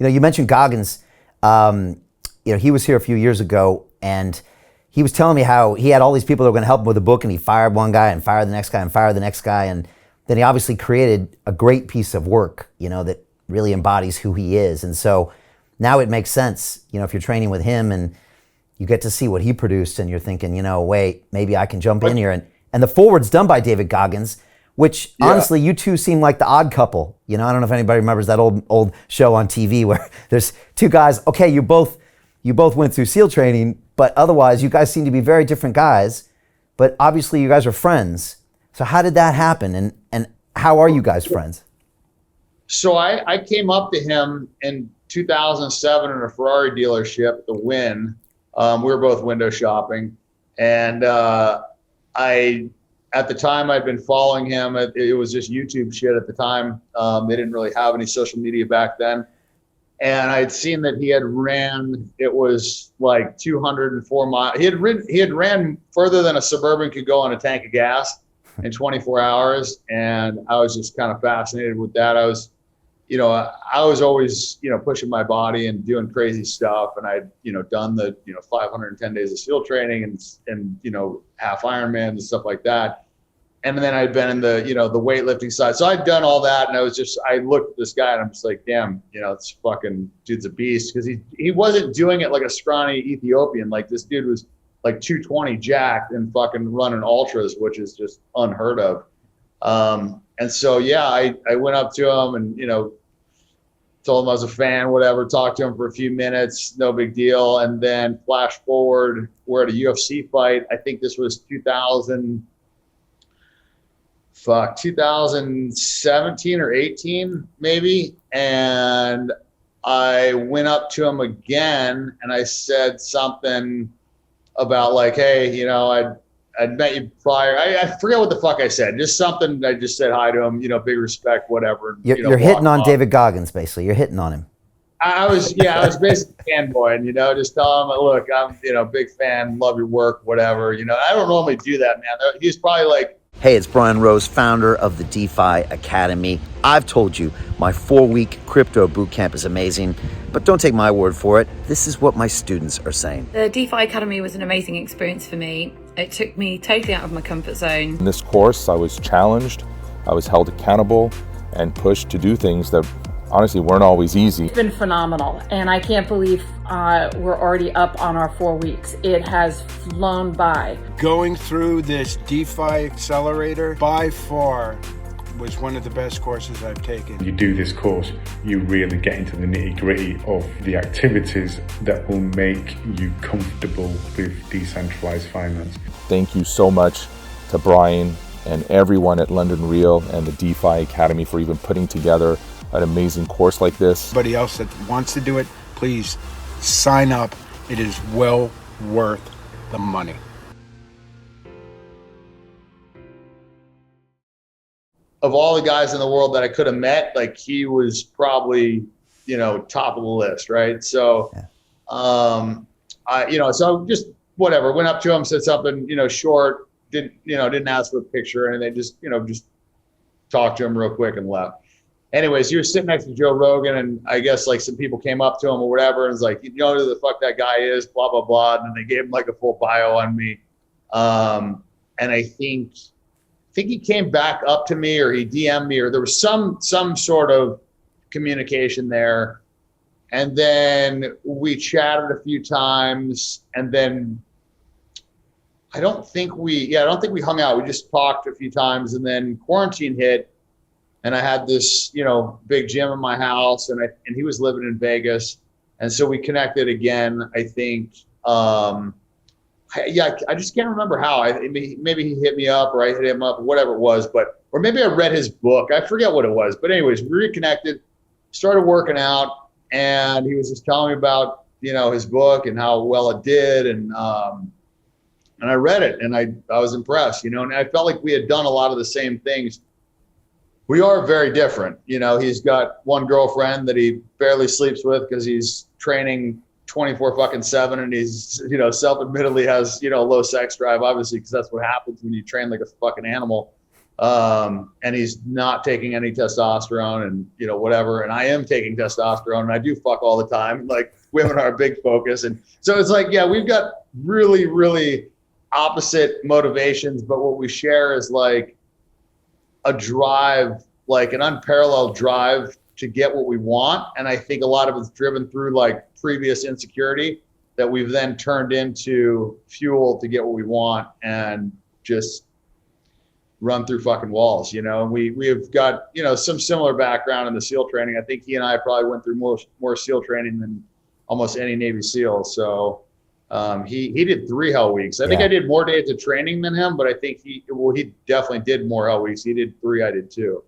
You mentioned Goggins. He was here a few years ago, and he was telling me how he had all these people that were going to help him with a book, and he fired one guy and fired the next guy and fired the next guy, and then he obviously created a great piece of work, that really embodies who he is. And so now it makes sense, if you're training with him and you get to see what he produced, and you're thinking, wait, maybe I can jump in here. And the forward's done by David Goggins, which honestly, you two seem like the odd couple. I don't know if anybody remembers that old show on TV where there's two guys. Okay, you both went through SEAL training, but otherwise you guys seem to be very different guys. But obviously you guys are friends. So how did that happen? And how are you guys friends? So I came up to him in 2007 in a Ferrari dealership at the Wynn. We were both window shopping. And at the time I'd been following him. It was just YouTube shit at the time. They didn't really have any social media back then. And I'd seen that he had ran, it was like 204 miles. He had ran further than a Suburban could go on a tank of gas in 24 hours. And I was just kind of fascinated with that. I was always, pushing my body and doing crazy stuff. And I'd, done the, 510 days of SEAL training and half Ironman and stuff like that. And then I'd been in the, the weightlifting side. So I'd done all that. And I looked at this guy and I'm just like, damn, this fucking dude's a beast. Cause he wasn't doing it like a scrawny Ethiopian. Like this dude was like 220 jacked and fucking running ultras, which is just unheard of. And so, I went up to him and, told him I was a fan, whatever, talked to him for a few minutes, no big deal. And then flash forward, we're at a UFC fight. I think this was 2017 or 18 maybe. And I went up to him again and I said something about like, hey, I'd met you prior. I forget what the fuck I said. Just something. I just said hi to him, big respect, whatever. You're hitting on David Goggins, basically. You're hitting on him. I was basically fanboy, and just tell him, look, I'm big fan, love your work, whatever. I don't normally do that, man. He's probably like, hey, it's Brian Rose, founder of the DeFi Academy. I've told you my 4-week crypto bootcamp is amazing, but don't take my word for it. This is what my students are saying. The DeFi Academy was an amazing experience for me. It took me totally out of my comfort zone. In this course, I was challenged, I was held accountable, and pushed to do things that honestly weren't always easy. It's been phenomenal, and I can't believe we're already up on our 4 weeks. It has flown by. Going through this DeFi accelerator by far was one of the best courses I've taken. You do this course, you really get into the nitty-gritty of the activities that will make you comfortable with decentralized finance. Thank you so much to Brian and everyone at London Real and the DeFi Academy for even putting together an amazing course like this. Anybody else that wants to do it, please sign up. It is well worth the money. Of all the guys in the world that I could have met, like he was probably, top of the list. Right. So, so just whatever, went up to him, said something, short, didn't ask for a picture, and they just talked to him real quick and left. Anyways, he was sitting next to Joe Rogan, and I guess like some people came up to him or whatever, and was like, you know who the fuck that guy is, blah, blah, blah. And then they gave him like a full bio on me. And I think he came back up to me, or he DM'd me, or there was some sort of communication there. And then we chatted a few times, and then I don't think we hung out. We just talked a few times, and then quarantine hit. And I had this, big gym in my house, and he was living in Vegas. And so we connected again, I think. I just can't remember how. Maybe he hit me up, or I hit him up, or whatever it was. Or maybe I read his book. I forget what it was. But anyways, we reconnected, started working out, and he was just telling me about, his book and how well it did. And I read it, and I was impressed, and I felt like we had done a lot of the same things. We are very different. He's got one girlfriend that he barely sleeps with because he's training 24/7, and he's, self-admittedly has, low sex drive, obviously, because that's what happens when you train like a fucking animal. And he's not taking any testosterone and, you know, whatever. And I am taking testosterone and I do fuck all the time. Like women are a big focus. And so it's like, yeah, we've got really, really opposite motivations, but what we share is like a drive, like an unparalleled drive to get what we want. And I think a lot of it's driven through like previous insecurity that we've then turned into fuel to get what we want and just run through fucking walls, you know. And we have got, you know, some similar background in the SEAL training. I think he and I probably went through more SEAL training than almost any Navy SEAL. So he did 3 hell weeks. I think I did more days of training than him, but I think he definitely did more hell weeks. He did 3, I did 2.